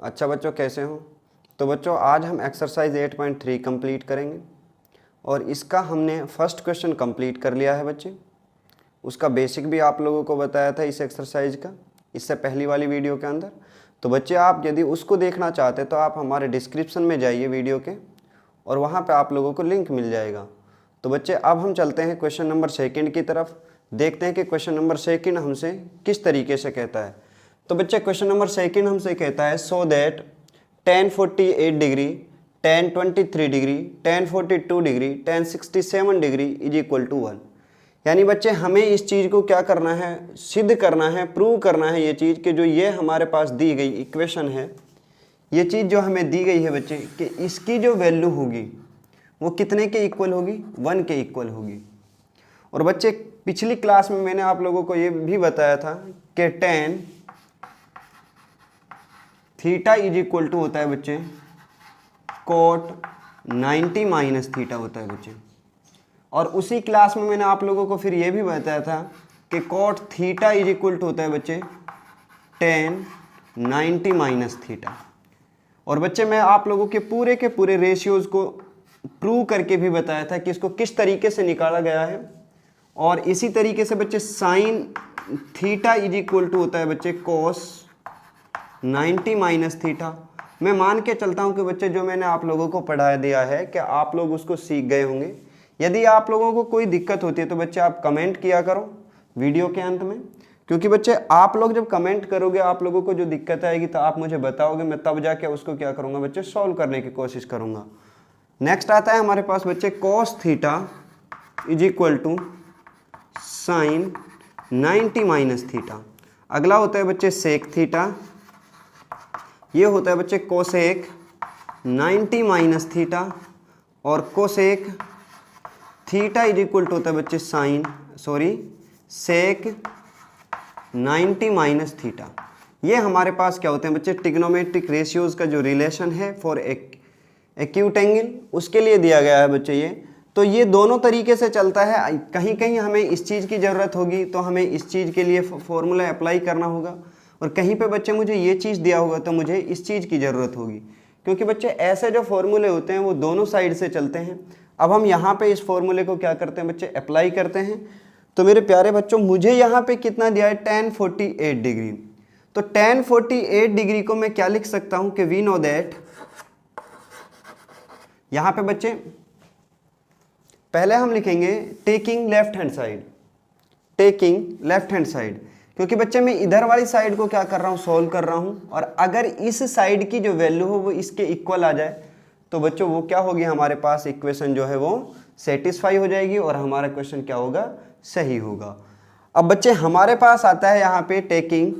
अच्छा बच्चों, कैसे हो? तो बच्चों आज हम एक्सरसाइज 8.3 कंप्लीट करेंगे और इसका हमने फर्स्ट क्वेश्चन कंप्लीट कर लिया है बच्चे। उसका बेसिक भी आप लोगों को बताया था इस एक्सरसाइज का, इससे पहली वाली वीडियो के अंदर। तो बच्चे आप यदि उसको देखना चाहते तो आप हमारे डिस्क्रिप्शन में जाइए वीडियो के, और वहाँ पे आप लोगों को लिंक मिल जाएगा। तो बच्चे अब हम चलते हैं क्वेश्चन नंबर सेकंड की तरफ, देखते हैं कि क्वेश्चन नंबर सेकंड हमसे किस तरीके से कहता है। तो बच्चे क्वेश्चन नंबर सेकंड हमसे कहता है so that tan 48 degree, tan 23 degree, tan 42 degree, tan 67 degree is equal to 1। यानी बच्चे हमें इस चीज़ को क्या करना है, सिद्ध करना है, प्रूव करना है ये चीज़ कि जो ये हमारे पास दी गई इक्वेशन है, ये चीज़ जो हमें दी गई है बच्चे, कि इसकी जो वैल्यू होगी वो कितने के इक्वल होगी, 1 के इक्वल होगी। और बच्चे पिछली क्लास में मैंने आप लोगों को ये भी बताया था कि tan theta is equal to होता है बच्चे कोट 90 माइनस थीटा होता है बच्चे। और उसी क्लास में मैंने आप लोगों को फिर ये भी बताया था कि cot theta is equal to होता है बच्चे tan 90 माइनस थीटा। और बच्चे मैं आप लोगों के पूरे रेशियोज को प्रूव करके भी बताया था कि इसको किस तरीके से निकाला गया है। और इसी तरीके से बच्चे sine theta is equal to होता है बच्चे कोस 90 माइनस थीटा। मैं मान के चलता हूं कि बच्चे जो मैंने आप लोगों को पढ़ा दिया है कि आप लोग उसको सीख गए होंगे। यदि आप लोगों को कोई दिक्कत होती है तो बच्चे आप कमेंट किया करो वीडियो के अंत में, क्योंकि बच्चे आप लोग जब कमेंट करोगे आप लोगों को जो दिक्कत आएगी तो आप मुझे बताओगे, मैं तब जाके उसको क्या करूँगा बच्चे, सॉल्व करने की कोशिश करूँगा। नेक्स्ट आता है हमारे पास बच्चे cos theta is equal to sine 90 minus theta. अगला होता है बच्चे सेक थीटा, ये होता है बच्चे कोसेक 90 माइनस थीटा। और cosec theta is equal to होता है बच्चे सेक 90 माइनस थीटा। ये हमारे पास क्या होते हैं बच्चे, ट्रिग्नोमेट्रिक रेशियोज का जो रिलेशन है फॉर एक्यूट एंगल, उसके लिए दिया गया है बच्चे ये। तो ये दोनों तरीके से चलता है। कहीं कहीं हमें इस चीज़ की ज़रूरत होगी तो हमें इस चीज़ के लिए फॉर्मूला अप्लाई करना होगा, और कहीं पे बच्चे मुझे ये चीज़ दिया होगा तो मुझे इस चीज़ की ज़रूरत होगी, क्योंकि बच्चे ऐसे जो फॉर्मूले होते हैं वो दोनों साइड से चलते हैं। अब हम यहाँ पे इस फॉर्मूले को क्या करते हैं बच्चे, अप्लाई करते हैं। तो मेरे प्यारे बच्चों मुझे यहाँ पे कितना दिया है, tan 48 डिग्री। तो tan 48 डिग्री को मैं क्या लिख सकता हूँ कि वी नो दैट, यहाँ पे बच्चे पहले हम लिखेंगे टेकिंग लेफ्ट हैंड साइड, क्योंकि बच्चे मैं इधर वाली साइड को क्या कर रहा हूँ, सॉल्व कर रहा हूँ। और अगर इस साइड की जो वैल्यू हो वो इसके इक्वल आ जाए तो बच्चों वो क्या होगी, हमारे पास इक्वेशन जो है वो सेटिस्फाई हो जाएगी और हमारा क्वेश्चन क्या होगा, सही होगा। अब बच्चे हमारे पास आता है यहाँ पे टेकिंग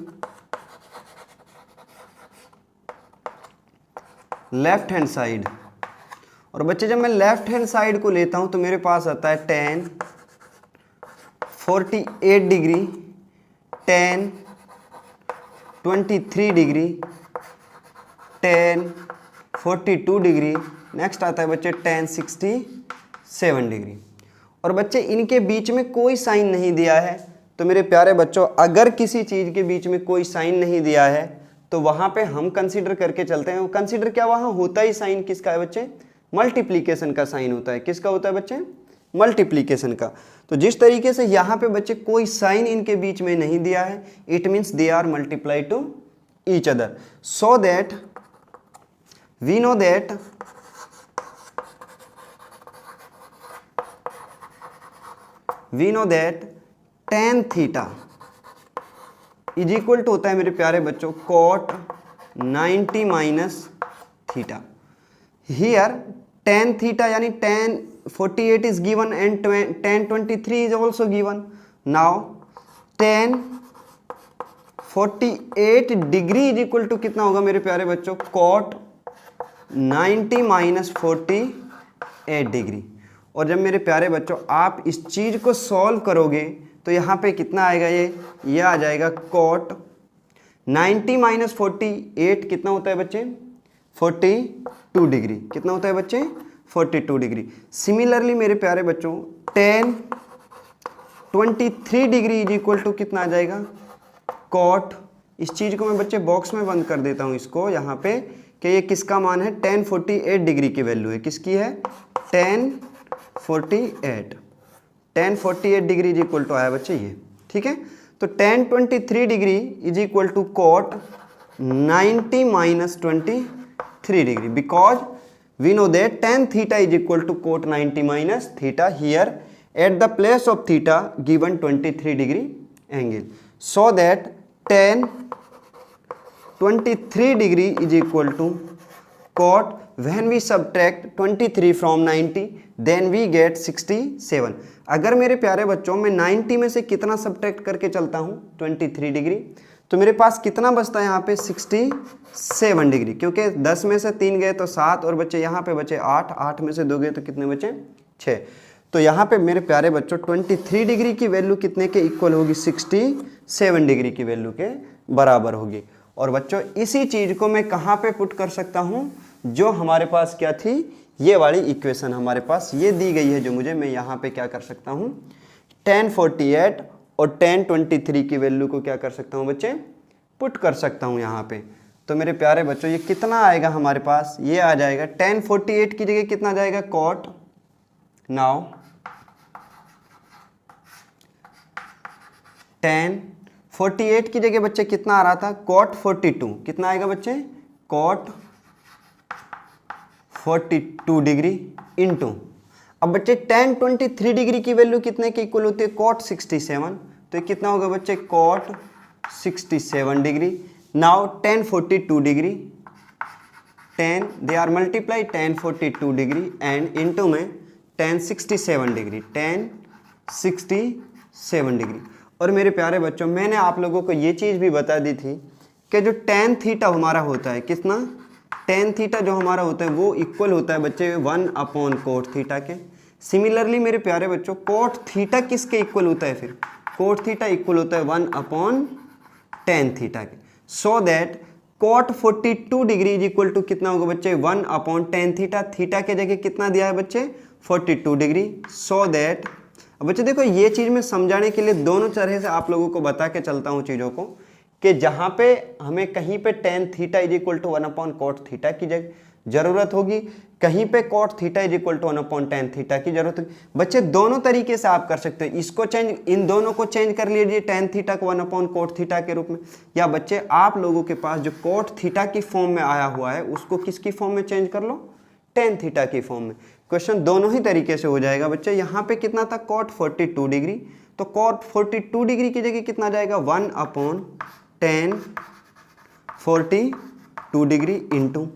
लेफ्ट हैंड साइड। और बच्चे जब मैं लेफ्ट हैंड साइड को लेता हूं तो मेरे पास आता है tan 48 degree, tan 23 degree, tan 42 degree, next आता है बच्चे tan 67 डिग्री। और बच्चे इनके बीच में कोई साइन नहीं दिया है। तो मेरे प्यारे बच्चों अगर किसी चीज़ के बीच में कोई साइन नहीं दिया है तो वहाँ पे हम कंसीडर करके चलते हैं। कंसीडर क्या, वहाँ होता ही साइन किसका है बच्चे, मल्टीप्लिकेशन का साइन होता है। किसका होता है बच्चे, मल्टीप्लिकेशन का। तो जिस तरीके से यहाँ पे बच्चे कोई साइन इनके बीच में नहीं दिया है, it means they are multiply to each other. So that we know that tan theta is equal to होता है मेरे प्यारे बच्चों cot 90 minus theta. Here tan theta यानी tan 48 is given and tan 23 is also given. Now tan 48 degree is equal to कितना होगा मेरे प्यारे बच्चों, cot 90 माइनस 48 डिग्री। और जब मेरे प्यारे बच्चों आप इस चीज़ को सॉल्व करोगे तो यहाँ पे कितना आएगा, ये आ जाएगा cot 90 माइनस 48 कितना होता है बच्चे, 42 डिग्री। कितना होता है बच्चे, 42 डिग्री। सिमिलरली मेरे प्यारे बच्चों tan 23 degree is equal to कितना आ जाएगा, cot इस चीज़ को मैं बच्चे बॉक्स में बंद कर देता हूँ इसको यहाँ पे, कि ये किसका मान है, tan 48 डिग्री की वैल्यू है, किसकी है, tan 48 degree is equal to आया बच्चे ये, ठीक है। तो tan 23 degree is equal to cot 90 minus 23 degree, because we know that tan theta is equal to cot 90 minus theta, here at the place of theta given 23 degree angle, so that tan 23 degree is equal to cot, when we subtract 23 from 90 then we get 67। अगर मेरे प्यारे बच्चों मैं 90 में से कितना subtract करके चलता हूँ 23 डिग्री, तो मेरे पास कितना बचता है यहाँ पे 67 डिग्री, क्योंकि 10 में से 3 गए तो 7 और बच्चे यहाँ पे बचे 8, 8 में से 2 गए तो कितने बचे 6। तो यहाँ पे मेरे प्यारे बच्चों 23 डिग्री की वैल्यू कितने के इक्वल होगी, 67 डिग्री की वैल्यू के बराबर होगी। और बच्चों इसी चीज़ को मैं कहाँ पे पुट कर सकता हूँ, जो हमारे पास क्या थी, ये वाली इक्वेशन हमारे पास ये दी गई है, जो मुझे मैं यहाँ पे क्या कर सकता हूँ, tan 48 और tan 23 की वैल्यू को क्या कर सकता हूँ बच्चे, पुट कर सकता हूँ यहाँ पे। तो मेरे प्यारे बच्चों ये कितना आएगा हमारे पास, ये आ जाएगा tan 48 की जगह कितना जाएगा cot, नाउ tan 48 की जगह बच्चे कितना आ रहा था, cot 42, कितना आएगा बच्चे, cot 42 डिग्री इंटू, अब बच्चे tan 23 डिग्री की वैल्यू कितने के इक्वल होती है, cot 67, तो ये कितना होगा बच्चे, cot 67 degree. Now tan 42 degree, tan they are multiply tan 42 degree and into में tan 67 डिग्री, tan 67 डिग्री। और मेरे प्यारे बच्चों मैंने आप लोगों को ये चीज़ भी बता दी थी कि जो tan थीटा हमारा होता है, कितना, tan थीटा जो हमारा होता है वो इक्वल होता है बच्चे 1/cot थीटा के। सिमिलरली मेरे प्यारे बच्चों cot थीटा किसके इक्वल होता है, फिर cot थीटा इक्वल होता है 1/tan थीटा के, so that cot 42 degree is equal to कितना होगा बच्चे, 1/tan थीटा, थीटा के जगह कितना दिया है बच्चे 42 डिग्री, सो दैट। अब बच्चे देखो ये चीज़ मैं समझाने के लिए दोनों तरह से आप लोगों को बता के चलता हूँ चीज़ों को, कि जहाँ पे हमें कहीं पे tan theta is equal to 1/cot theta की ज़रूरत होगी, कहीं पे cot theta is equal to 1/tan theta की ज़रूरत होगी। बच्चे दोनों तरीके से आप कर सकते हो, इसको चेंज, इन दोनों को चेंज कर लीजिए tan थीटा को 1/cot थीटा के रूप में, या बच्चे आप लोगों के पास जो cot थीटा की फॉर्म में आया हुआ है उसको किसकी फॉर्म में चेंज कर लो, tan थीटा की फॉर्म में। क्वेश्चन दोनों ही तरीके से हो जाएगा बच्चे। यहाँ पे कितना था cot 42 डिग्री, तो cot 42 डिग्री की जगह कितना जाएगा 1/tan 42 डिग्री इंटू,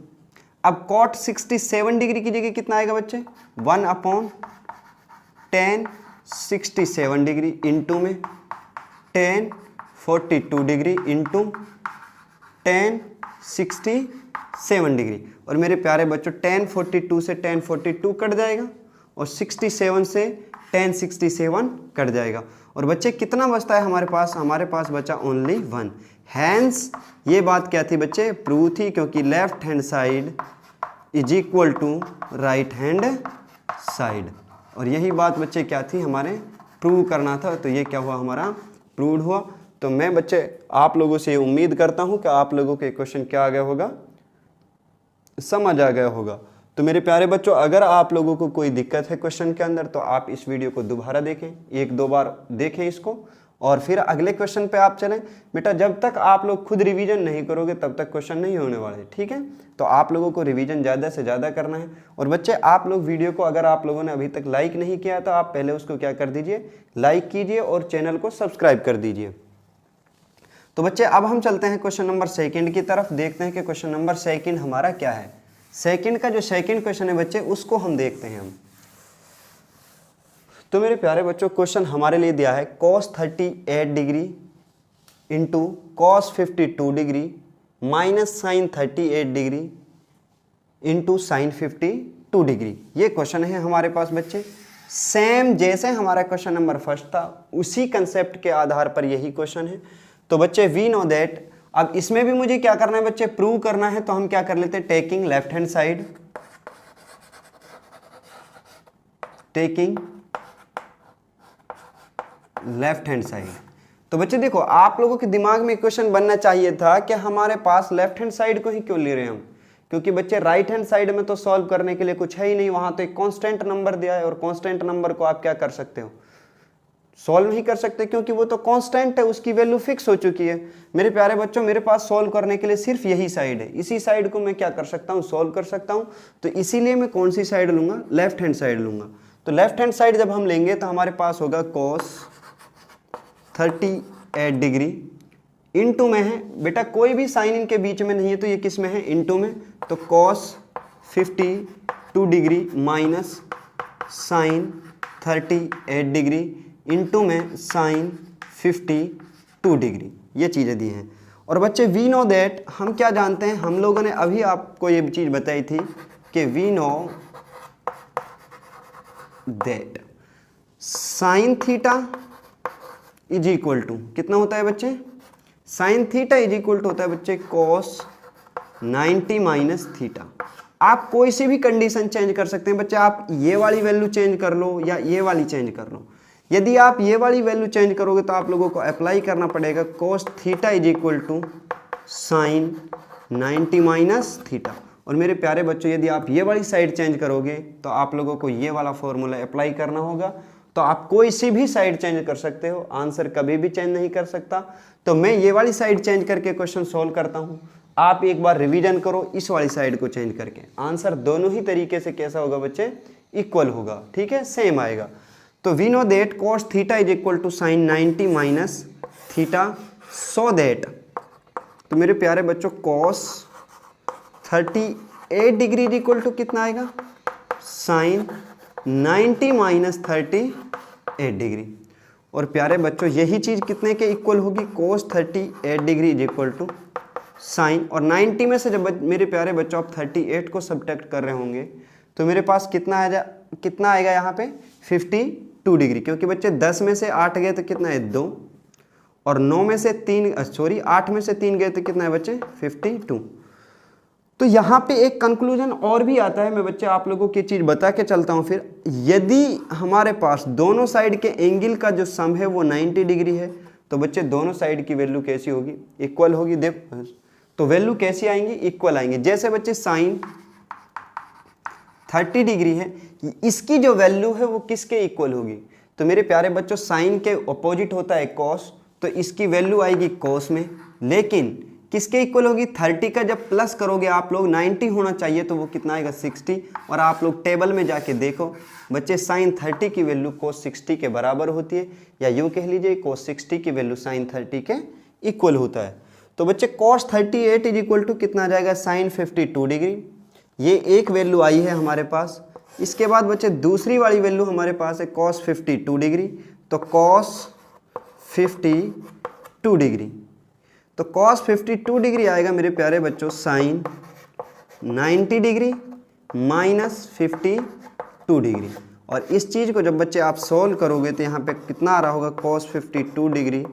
अब cot 67 डिग्री की जगह कितना आएगा बच्चे 1/tan 67 डिग्री इंटू में tan 42 degree into tan 67 degree. और मेरे प्यारे बच्चों tan 42 से tan 42 कट जाएगा और 67 से tan 67 कट जाएगा, और बच्चे कितना बचता है हमारे पास बचा ओनली 1। हैंस ये बात क्या थी बच्चे, प्रूव थी, क्योंकि left hand side is equal to right hand side, और यही बात बच्चे क्या थी हमारे प्रूव करना था, तो ये क्या हुआ हमारा प्रूव हुआ। तो मैं बच्चे आप लोगों से उम्मीद करता हूँ कि आप लोगों के क्वेश्चन क्या आ गया होगा, समझ आ गया होगा। तो मेरे प्यारे बच्चों अगर आप लोगों को कोई दिक्कत है क्वेश्चन के अंदर तो आप इस वीडियो को दोबारा देखें, 1-2 बार देखें इसको, और फिर अगले क्वेश्चन पे आप चलें। बेटा जब तक आप लोग खुद रिवीजन नहीं करोगे तब तक क्वेश्चन नहीं होने वाले, ठीक है। तो आप लोगों को रिवीजन ज़्यादा से ज़्यादा करना है। और बच्चे आप लोग वीडियो को अगर आप लोगों ने अभी तक लाइक नहीं किया तो आप पहले उसको क्या कर दीजिए, लाइक कीजिए और चैनल को सब्सक्राइब कर दीजिए। तो बच्चे अब हम चलते हैं क्वेश्चन नंबर 2 की तरफ, देखते हैं कि क्वेश्चन नंबर 2 हमारा क्या है। सेकंड का जो सेकंड क्वेश्चन है बच्चे उसको हम देखते हैं हम। तो मेरे प्यारे बच्चों क्वेश्चन हमारे लिए दिया है cos 38 degree into cos 52 degree minus sin 38 degree into sin 52 degree. ये क्वेश्चन है हमारे पास बच्चे। सेम जैसे हमारा क्वेश्चन नंबर फर्स्ट था उसी कंसेप्ट के आधार पर यही क्वेश्चन है। तो बच्चे वी नो दैट, अब इसमें भी मुझे क्या करना है बच्चे, प्रूव करना है। तो हम क्या कर लेते हैं, taking left hand side, taking left hand side. तो बच्चे देखो, आप लोगों के दिमाग में क्वेश्चन बनना चाहिए था कि हमारे पास लेफ्ट हैंड साइड को ही क्यों ले रहे हैं हम, क्योंकि बच्चे राइट हैंड साइड में तो सॉल्व करने के लिए कुछ है ही नहीं, वहां तो एक कांस्टेंट नंबर दिया है और कांस्टेंट नंबर को आप क्या कर सकते हो, सॉल्व नहीं कर सकते, क्योंकि वो तो कांस्टेंट है, उसकी वैल्यू फिक्स हो चुकी है। मेरे प्यारे बच्चों, मेरे पास सॉल्व करने के लिए सिर्फ यही साइड है, इसी साइड को मैं क्या कर सकता हूँ, सॉल्व कर सकता हूँ। तो इसीलिए मैं कौन सी साइड लूंगा, लेफ्ट हैंड साइड लूंगा। तो लेफ्ट हैंड साइड जब हम लेंगे तो हमारे पास होगा cos 38 डिग्री, इनटू में है बेटा, कोई भी साइन इनके बीच में नहीं है तो ये किस में है, इनटू में, तो cos 52 degree minus sine 38 degree into में साइन 52 डिग्री, ये चीज़ें दी हैं। और बच्चे वी नो दैट, हम क्या जानते हैं, हम लोगों ने अभी आपको ये चीज़ बताई थी कि we know that sine theta is equal to कितना होता है बच्चे, sine theta is equal to होता है बच्चे cos 90 माइनस थीटा। आप कोई सी भी कंडीशन चेंज कर सकते हैं बच्चे, आप ये वाली वैल्यू चेंज कर लो या ये वाली चेंज कर लो। यदि आप ये वाली वैल्यू चेंज करोगे तो आप लोगों को अप्लाई करना पड़ेगा cos theta is equal to sine 90 minus theta. और मेरे प्यारे बच्चों, यदि आप ये वाली साइड चेंज करोगे तो आप लोगों को ये वाला फॉर्मूला अप्लाई करना होगा। तो आप कोई सी भी साइड चेंज कर सकते हो, आंसर कभी भी चेंज नहीं कर सकता। तो मैं ये वाली साइड चेंज करके क्वेश्चन सॉल्व करता हूँ, आप एक बार रिवीजन करो इस वाली साइड को चेंज करके, आंसर दोनों ही तरीके से कैसा होगा बच्चे, इक्वल होगा, ठीक है, सेम आएगा। तो we know that cos theta is equal to sine 90 minus theta, so that, तो मेरे प्यारे बच्चों cos 38 degree is equal to कितना आएगा, साइन 90 माइनस 38 डिग्री। और प्यारे बच्चों यही चीज़ कितने के इक्वल होगी, cos 38 degree is equal to sine, और 90 में से जब मेरे प्यारे बच्चों आप 38 को सब्ट्रैक्ट कर रहे होंगे तो मेरे पास कितना आएगा यहाँ पे 52 डिग्री, क्योंकि बच्चे 10 में से 8 गए तो कितना है 2, और 9 में से 8 में से 3 गए तो कितना है बच्चे 52। तो यहाँ पे एक कंक्लूजन और भी आता है, मैं बच्चे आप लोगों की चीज़ बता के चलता हूँ फिर। यदि हमारे पास दोनों साइड के एंगल का जो सम है वो 90 डिग्री है तो बच्चे दोनों साइड की वैल्यू कैसी होगी, इक्वल होगी। तो वैल्यू कैसी आएंगी, इक्वल आएंगी। जैसे बच्चे साइन 30 डिग्री है, इसकी जो वैल्यू है वो किसके इक्वल होगी, तो मेरे प्यारे बच्चों साइन के अपोजिट होता है कॉस, तो इसकी वैल्यू आएगी कॉस में, लेकिन किसके इक्वल होगी, 30 का जब प्लस करोगे आप लोग 90 होना चाहिए तो वो कितना आएगा 60। और आप लोग टेबल में जाके देखो बच्चे, साइन 30 की वैल्यू cos 60 के बराबर होती है, या यूँ कह लीजिए cos 60 की वैल्यू साइन 30 के इक्वल होता है। तो बच्चे cos 38 इज इक्वल टू कितना आ जाएगा, साइन 52 डिग्री। ये एक वैल्यू आई है हमारे पास। इसके बाद बच्चे दूसरी वाली वैल्यू हमारे पास है cos 52 डिग्री, तो cos 52 डिग्री, तो cos 52 डिग्री आएगा मेरे प्यारे बच्चों साइन 90 डिग्री माइनस 52 डिग्री। और इस चीज़ को जब बच्चे आप सॉल्व करोगे तो यहाँ पे कितना आ रहा होगा, cos 52 degree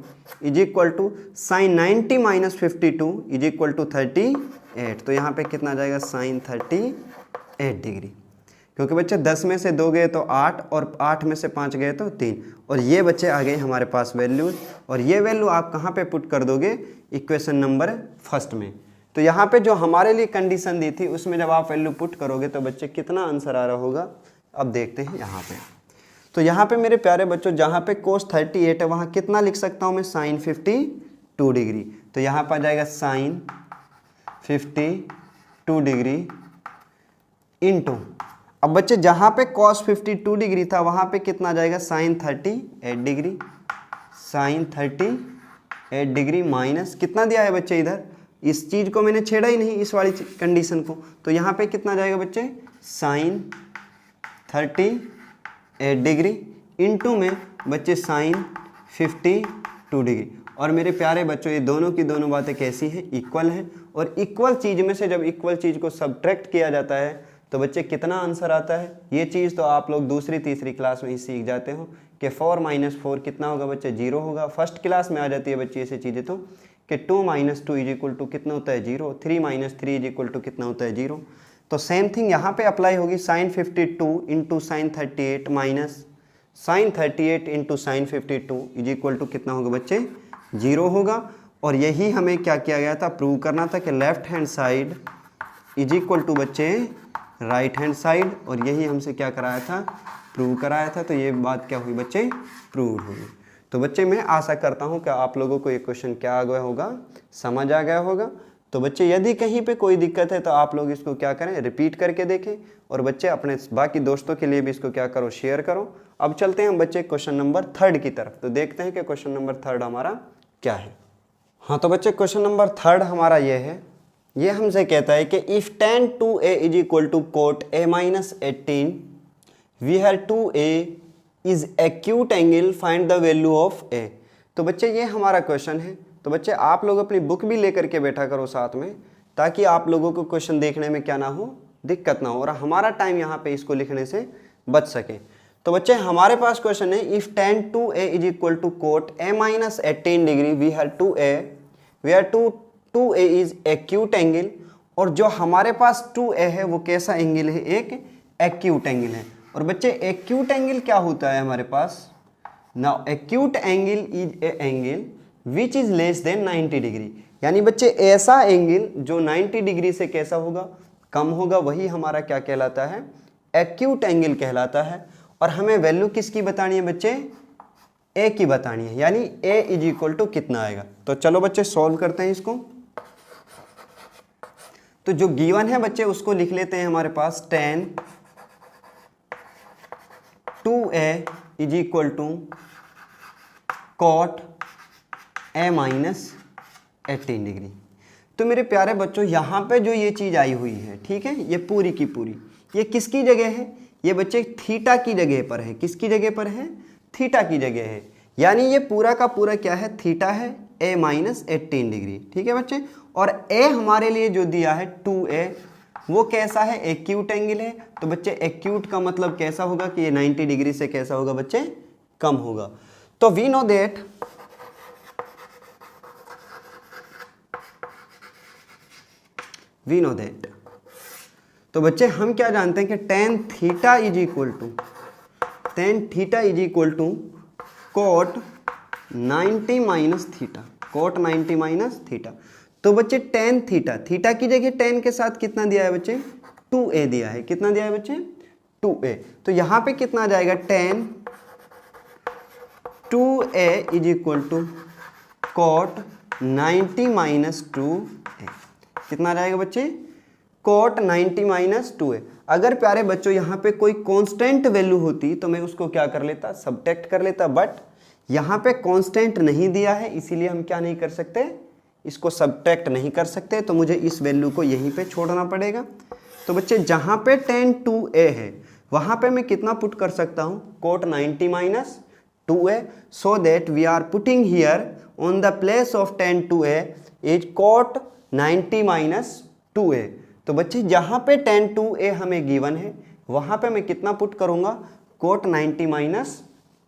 is equal to sine 90 minus 52 is equal to 38। तो यहाँ पे कितना आ जाएगा, साइन 38 डिग्री, क्योंकि बच्चे 10 में से 2 गए तो 8, और 8 में से 5 गए तो 3, और ये बच्चे आ गए हमारे पास वैल्यूज। और ये वैल्यू आप कहाँ पे पुट कर दोगे, इक्वेशन नंबर फर्स्ट में। तो यहाँ पे जो हमारे लिए कंडीशन दी थी उसमें जब आप वैल्यू पुट करोगे तो बच्चे कितना आंसर आ रहा होगा, अब देखते हैं यहाँ पे। तो यहाँ पे मेरे प्यारे बच्चों जहाँ पे cos 38 है वहाँ कितना लिख सकता हूँ मैं, साइन 52 डिग्री। तो यहाँ पर आ जाएगा साइन 52 डिग्री इंटू, अब बच्चे जहाँ पे cos 52 डिग्री था वहाँ पे कितना आ जाएगा, sine 38 degree, sine 38 degree minus कितना दिया है बच्चे, इधर इस चीज़ को मैंने छेड़ा ही नहीं, इस वाली कंडीशन को, तो यहाँ पे कितना जाएगा बच्चे, साइन 38 डिग्री इंटू में बच्चे साइन 52 डिग्री। और मेरे प्यारे बच्चों ये दोनों की दोनों बातें कैसी हैं, इक्वल हैं। और इक्वल चीज़ में से जब इक्वल चीज़ को सब्ट्रैक्ट किया जाता है तो बच्चे कितना आंसर आता है, ये चीज़ तो आप लोग दूसरी तीसरी क्लास में ही सीख जाते हो कि 4 माइनस 4 कितना होगा बच्चे, 0 होगा। फर्स्ट क्लास में आ जाती है बच्चे ऐसी चीज़ें तो कि 2 माइनस 2 इज इक्वल टू कितना होता है, 0। 3 माइनस 3 इज इक्वल टू कितना होता है, 0। तो सेम थिंग यहाँ पे अप्लाई होगी, sine 52 into sine 38 minus sine 38 into sine 52 is equal to कितना होगा बच्चे, 0 होगा। और यही हमें क्या किया गया था, प्रूव करना था कि left hand side is equal to बच्चे राइट हैंड साइड, और यही हमसे क्या कराया था, प्रूव कराया था। तो ये बात क्या हुई बच्चे, प्रूव हुई। तो बच्चे मैं आशा करता हूँ कि आप लोगों को ये क्वेश्चन क्या आ गया होगा, समझ आ गया होगा। तो बच्चे यदि कहीं पे कोई दिक्कत है तो आप लोग इसको क्या करें, रिपीट करके देखें, और बच्चे अपने बाकी दोस्तों के लिए भी इसको क्या करो, शेयर करो। अब चलते हैं हम बच्चे क्वेश्चन नंबर 3 की तरफ। तो देखते हैं कि क्वेश्चन नंबर 3 हमारा क्या है। हाँ तो बच्चे क्वेश्चन नंबर 3 हमारा ये है, ये हमसे कहता है कि if tan 2a is equal to cot a minus 18 where 2a is acute angle, find the value of a। तो बच्चे ये हमारा क्वेश्चन है। तो बच्चे आप लोग अपनी बुक भी लेकर के बैठा करो साथ में, ताकि आप लोगों को क्वेश्चन देखने में क्या ना हो, दिक्कत ना हो, और हमारा टाइम यहाँ पे इसको लिखने से बच सके। तो बच्चे हमारे पास क्वेश्चन है if tan 2a is equal to cot a minus 18 degree where 2a is acute angle, और जो हमारे पास 2a है वो कैसा एंगल है, एक एक्यूट एंगल है। और बच्चे एक्यूट एंगल क्या होता है हमारे पास, now acute angle is a angle which is less than 90 degree, यानी बच्चे ऐसा एंगल जो 90 डिग्री से कैसा होगा, कम होगा, वही हमारा क्या कहलाता है, एक्यूट एंगल कहलाता है। और हमें वैल्यू किसकी बतानी है बच्चे, ए की बतानी है, यानी ए इज इक्वल टू कितना आएगा। तो चलो बच्चे सॉल्व करते हैं इसको। तो जो गिवन है बच्चे उसको लिख लेते हैं हमारे पास, tan 2a is equal to cot a minus 18 degree. तो मेरे प्यारे बच्चों यहाँ पे जो ये चीज़ आई हुई है, ठीक है, ये पूरी की पूरी ये किसकी जगह है, ये बच्चे थीटा की जगह पर है। किसकी जगह पर है, थीटा की जगह है, यानी ये पूरा का पूरा क्या है, थीटा है, a माइनस 18 डिग्री, ठीक है बच्चे। और a हमारे लिए जो दिया है 2a, वो कैसा है, एक्यूट एंगल है। तो बच्चे एक्यूट का मतलब कैसा होगा कि ये 90 डिग्री से कैसा होगा बच्चे, कम होगा। तो वी नो दैट तो बच्चे हम क्या जानते हैं कि tan theta is equal to cot 90 minus theta, cot 90 minus theta. तो बच्चे tan थीटा की जगह tan के साथ कितना दिया है बच्चे, 2a दिया है। कितना दिया है बच्चे, 2a। तो यहाँ पे कितना आ जाएगा, tan 2a is equal to cot 90 minus 2a। कितना आ जाएगा बच्चे, cot 90 माइनस 2a। अगर प्यारे बच्चों यहाँ पे कोई कांस्टेंट वैल्यू होती तो मैं उसको क्या कर लेता, सबट्रैक्ट कर लेता, बट यहाँ पे कांस्टेंट नहीं दिया है, इसीलिए हम क्या नहीं कर सकते, इसको सबट्रैक्ट नहीं कर सकते। तो मुझे इस वैल्यू को यहीं पे छोड़ना पड़ेगा। तो बच्चे जहाँ पे tan 2a है वहाँ पे मैं कितना पुट कर सकता हूँ, cot 90 minus 2a, so that we are putting here on the place of tan 2a is cot 90 minus 2a। तो बच्चे जहाँ पे tan 2a हमें गिवन है वहाँ पे मैं कितना पुट करूँगा, cot 90 माइनस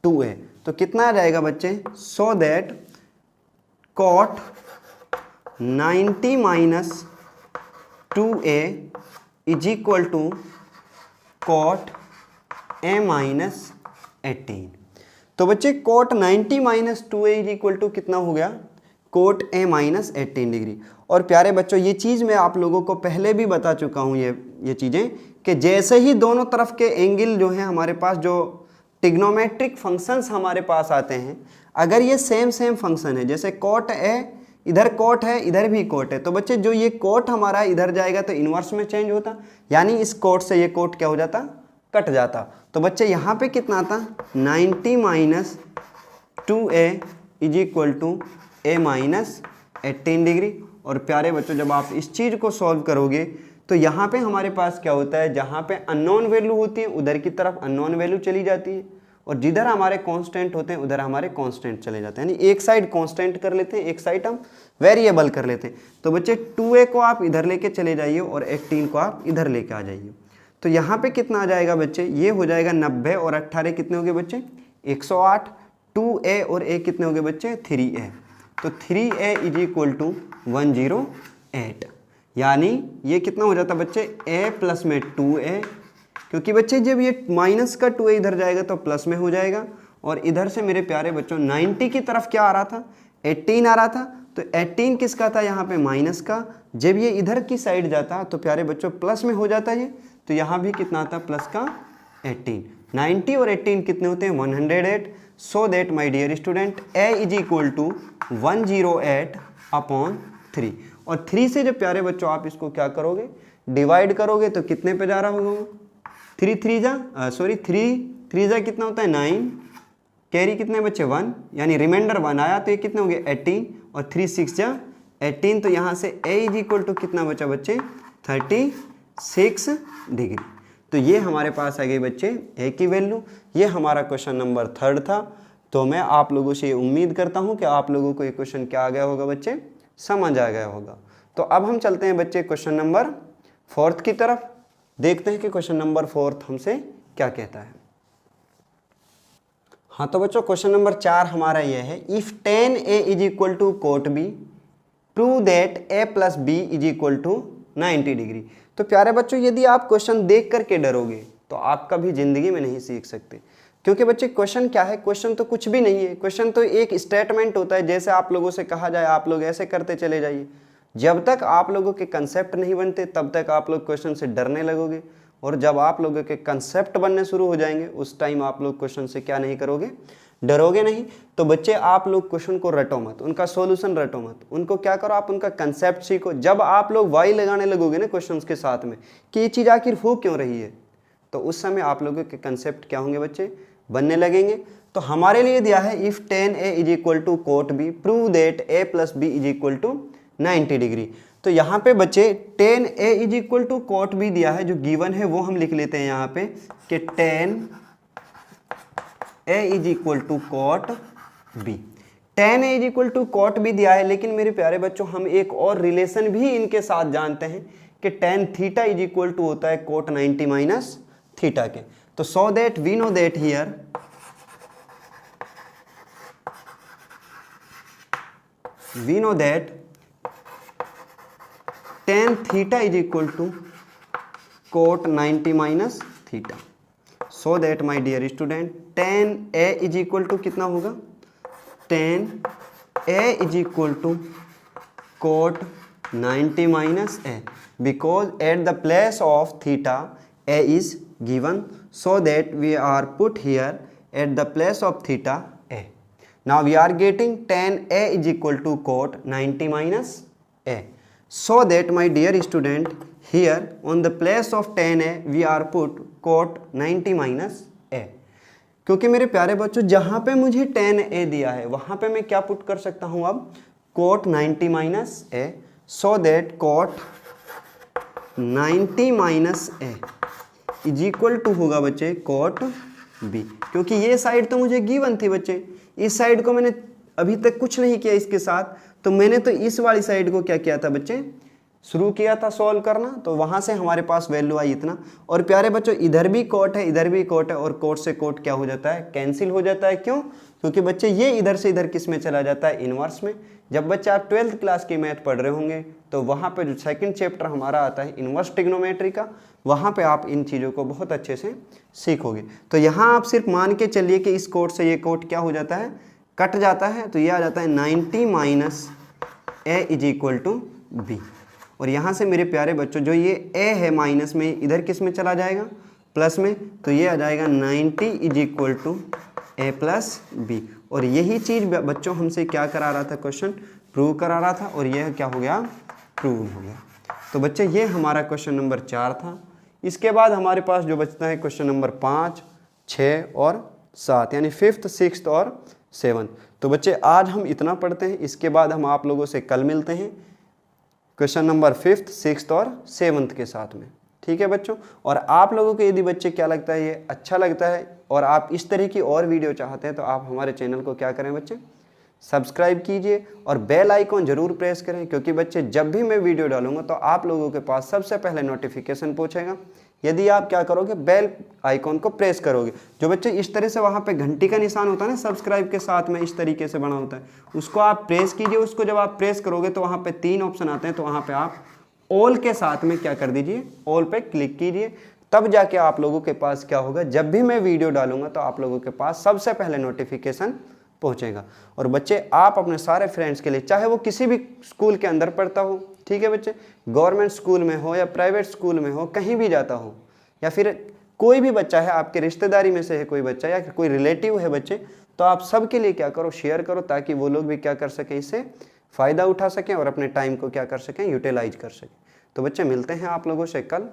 2a। तो कितना आ जाएगा बच्चे, so that cot 90 minus 2a is equal to cot a minus 18। तो बच्चे cot 90 minus 2a is equal to कितना हो गया, cot a माइनस 18 डिग्री। और प्यारे बच्चों ये चीज़ मैं आप लोगों को पहले भी बता चुका हूँ, ये चीज़ें कि जैसे ही दोनों तरफ के एंगल जो हैं हमारे पास, जो ट्रिग्नोमेट्रिक फंक्शंस हमारे पास आते हैं, अगर ये सेम फंक्शन है, जैसे cot a इधर cot है, इधर भी cot है, तो बच्चे जो ये cot हमारा इधर जाएगा तो इन्वर्स में चेंज होता, यानी इस cot से ये cot क्या हो जाता, कट जाता। तो बच्चे यहाँ पे कितना आता, 90 minus 2a is equal to a minus 18 degree. और प्यारे बच्चों जब आप इस चीज़ को सॉल्व करोगे तो यहाँ पे हमारे पास क्या होता है, जहाँ पे अननोन वैल्यू होती है उधर की तरफ अननोन वैल्यू चली जाती है, और जिधर हमारे कांस्टेंट होते हैं उधर हमारे कांस्टेंट चले जाते हैं, यानी एक साइड कांस्टेंट कर लेते हैं, एक साइड हम वेरिएबल कर लेते हैं। तो बच्चे 2a को आप इधर लेके चले जाइए और 18 को आप इधर लेके आ जाइए। तो यहाँ पे कितना आ जाएगा बच्चे, ये हो जाएगा 90 और 18 कितने हो गए बच्चे, 108। 2a और a कितने हो गए बच्चे, 3a। तो 3a इज इक्वल टू 108, यानी ये कितना हो जाता बच्चे, a प्लस में 2a, क्योंकि बच्चे जब ये माइनस का 2a इधर जाएगा तो प्लस में हो जाएगा। और इधर से मेरे प्यारे बच्चों 90 की तरफ क्या आ रहा था, 18 आ रहा था, तो 18 किसका था यहाँ पे माइनस का, जब ये इधर की साइड जाता तो प्यारे बच्चों प्लस में हो जाता ये, तो यहाँ भी कितना आता प्लस का 18। 90 और 18 कितने होते हैं 108। So that my dear student a is equal to 108/3। और 3 से जब प्यारे बच्चों आप इसको क्या करोगे डिवाइड करोगे तो कितने पे जा रहा होगा वो 3 3 जा कितना होता है 9, कैरी कितने बच्चे 1, यानी रिमाइंडर 1 आया तो ये कितने हो गए 18 और 3 6 जा 18, तो यहाँ से a इज इक्वल टू कितना बचा बच्चे 36 डिग्री। तो ये हमारे पास आ गई बच्चे a की वैल्यू। ये हमारा क्वेश्चन नंबर 3 था। तो मैं आप लोगों से ये उम्मीद करता हूँ कि आप लोगों को ये क्वेश्चन क्या आ गया होगा बच्चे, समझ आ गया होगा। तो अब हम चलते हैं बच्चे क्वेश्चन नंबर 4 की तरफ, देखते हैं कि क्वेश्चन नंबर 4 हमसे क्या कहता है। हाँ तो बच्चों क्वेश्चन नंबर 4 हमारा यह है, if tan a is equal to cot b prove that a plus b is equal to 90 degree. तो प्यारे बच्चों यदि आप क्वेश्चन देख करके डरोगे तो आप कभी जिंदगी में नहीं सीख सकते, क्योंकि बच्चे क्वेश्चन क्या है, क्वेश्चन तो कुछ भी नहीं है, क्वेश्चन तो एक स्टेटमेंट होता है। जैसे आप लोगों से कहा जाए आप लोग ऐसे करते चले जाइए, जब तक आप लोगों के कंसेप्ट नहीं बनते तब तक आप लोग क्वेश्चन से डरने लगोगे, और जब आप लोगों के कंसेप्ट बनने शुरू हो जाएंगे उस टाइम आप लोग क्वेश्चन से क्या नहीं करोगे, डरोगे नहीं। तो बच्चे आप लोग क्वेश्चन को रटो मत, उनका सॉल्यूशन रटो मत, उनको क्या करो आप उनका कंसेप्ट सीखो। जब आप लोग वाई लगाने लगोगे ना क्वेश्चन के साथ में कि ये चीज़ आखिर हो क्यों रही है, तो उस समय आप लोगों के कंसेप्ट क्या होंगे बच्चे, बनने लगेंगे। तो हमारे लिए दिया है if tan a is equal to cot b prove that a plus b is equal to 90 degree. तो यहाँ पे बच्चे tan a is equal to cot b दिया है, जो गिवन है वो हम लिख लेते हैं यहाँ पे कि tan a is equal to cot b। tan a is equal to cot b दिया है, लेकिन मेरे प्यारे बच्चों हम एक और रिलेशन भी इनके साथ जानते हैं कि tan theta is equal to होता है cot 90 माइनस थीटा के। तो so that we know that here we know that tan theta is equal to cot 90 minus theta, so that my dear student tan a is equal to कितना होगा, tan a is equal to cot 90 minus a, because at the place of theta a is given, so that we are put here at the place of theta a. Now we are getting tan a is equal to cot 90 minus a, so that my dear student here on the place of tan a we are put cot 90 minus a। क्योंकि मेरे प्यारे बच्चों जहाँ पे मुझे tan a दिया है वहाँ पे मैं क्या पुट कर सकता हूँ अब cot 90 minus a, so that cot 90 minus a is equal to होगा बच्चे cot b, क्योंकि ये साइड तो मुझे गिवन थी बच्चे, इस साइड को मैंने अभी तक कुछ नहीं किया इसके साथ, तो मैंने तो इस वाली साइड को क्या किया था बच्चे, शुरू किया था सॉल्व करना, तो वहाँ से हमारे पास वैल्यू आई इतना। और प्यारे बच्चों इधर भी कोट है इधर भी कोट है, और कोट से कोट क्या हो जाता है, कैंसिल हो जाता है। क्यों? क्योंकि बच्चे ये इधर से इधर किस में चला जाता है, इनवर्स में। जब बच्चे आप 12th क्लास की मैथ पढ़ रहे होंगे तो वहाँ पे जो सेकंड चैप्टर हमारा आता है इनवर्स ट्रिग्नोमेट्री का, वहाँ पे आप इन चीज़ों को बहुत अच्छे से सीखोगे। तो यहाँ आप सिर्फ मान के चलिए कि इस कोट से ये कोट क्या हो जाता है, कट जाता है, तो ये आ जाता है 90 minus a is equal to b. और यहाँ से मेरे प्यारे बच्चों जो ये a है माइनस में इधर किस में चला जाएगा, प्लस में, तो ये आ जाएगा 90 is equal to a plus b. और यही चीज़ बच्चों हमसे क्या करा रहा था, क्वेश्चन प्रूव करा रहा था, और यह क्या हो गया, प्रूव हो गया। तो बच्चे ये हमारा क्वेश्चन नंबर 4 था। इसके बाद हमारे पास जो बचता है क्वेश्चन नंबर 5, 6 और 7, यानी 5th, 6th और 7th। तो बच्चे आज हम इतना पढ़ते हैं, इसके बाद हम आप लोगों से कल मिलते हैं क्वेश्चन नंबर 5th, 6th और 7th के साथ में। ठीक है बच्चों। और आप लोगों को यदि बच्चे क्या लगता है, ये अच्छा लगता है और आप इस तरह की और वीडियो चाहते हैं, तो आप हमारे चैनल को क्या करें बच्चे, सब्सक्राइब कीजिए और बेल आइकॉन जरूर प्रेस करें, क्योंकि बच्चे जब भी मैं वीडियो डालूंगा तो आप लोगों के पास सबसे पहले नोटिफिकेशन पहुंचेगा यदि आप क्या करोगे, बेल आइकॉन को प्रेस करोगे। जो बच्चे इस तरह से वहाँ पे घंटी का निशान होता है ना, सब्सक्राइब के साथ में इस तरीके से बना होता है, उसको आप प्रेस कीजिए। उसको जब आप प्रेस करोगे तो वहाँ पे 3 ऑप्शन आते हैं, तो वहाँ पे आप ऑल के साथ में क्या कर दीजिए, ऑल पे क्लिक कीजिए। तब जाके आप लोगों के पास क्या होगा, जब भी मैं वीडियो डालूंगा तो आप लोगों के पास सबसे पहले नोटिफिकेशन पहुंचेगा। और बच्चे आप अपने सारे फ्रेंड्स के लिए, चाहे वो किसी भी स्कूल के अंदर पढ़ता हो, ठीक है बच्चे, गवर्नमेंट स्कूल में हो या प्राइवेट स्कूल में हो, कहीं भी जाता हो, या फिर कोई भी बच्चा है आपके रिश्तेदारी में से है कोई बच्चा या कोई रिलेटिव है बच्चे, तो आप सबके लिए क्या करो, शेयर करो, ताकि वो लोग भी क्या कर सकें, इससे फ़ायदा उठा सकें और अपने टाइम को क्या कर सकें, यूटिलाइज कर सकें। तो बच्चे मिलते हैं आप लोगों से कल।